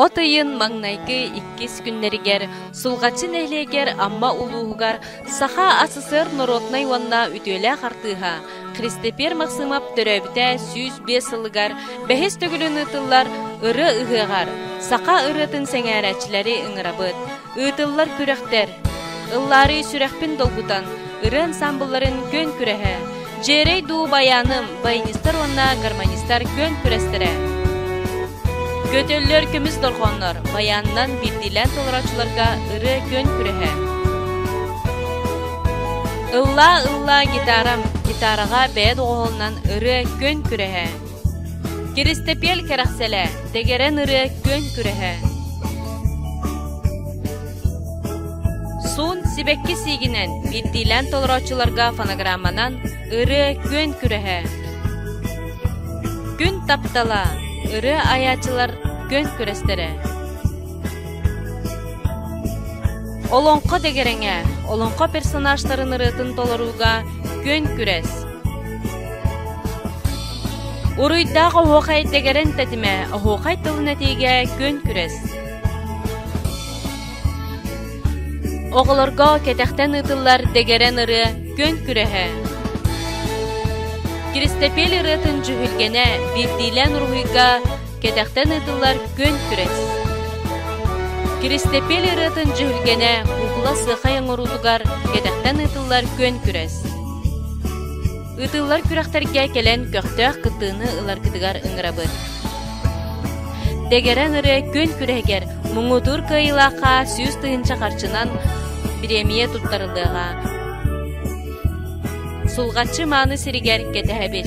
Отайын маңнайкы иккис күннеригер, сулгачын эхлегер амма улуугар, саха АССР народнай ванна үтөлі қартыға, Христепер Максимов төрөбіте 105 сылыгар, бәхес төгілін ұтылар ыры ұғығар, саха ырытын сәңәрәчілері ұңырабыд, ұтылар күрәқтер, ыллары сүрәқпін долгутан, ыры ансамбларын көн күрәхі, жерей ду баяным, байнистар онна гармонистар көн күрәстірі. Көтөллөр көміз долғонлар, баяннан бирдилен толырачыларға ыры көн күрәхі. Илла гитараға бәд оғылынан ыры көн күрәхі. Киристепел кәрәқселі, дегерен ыры көн күрәхі. Сун сибекки сигінен бирдилен толырачыларға фонограмманан ыры көн күрәхі. Күн таптала, ыры аячылар көн күрәстері. Олонқы дегереңе, олонқы персонажтарын ырытын толыруға көн күрәс. Уруйдағы хоқай дегерен тәтіме, хоқай тылын әтеге көн күрәс. Оғылырға кетәқтен ұтылар дегерен ыры көн күрәхі. Киристепел ырытын жүхілгене бирдилен ұрғыға кетәқтен ұтылар көн күрәс. Киристепел ырытын жүхілгене ұғыла сықайын ұрудығар кетәқтен ұтылар көн күрәс. Ұтылар күрәқтерге келен көқтөк қыттыны ұлар кыдығар ұңырабыд. Дегерен ыры көн күрәгер мұңытур кайылақа сүйіз тыынча қарчынан премия туттарылыға. Сулғатчы маны сиригер кетәһәбіл.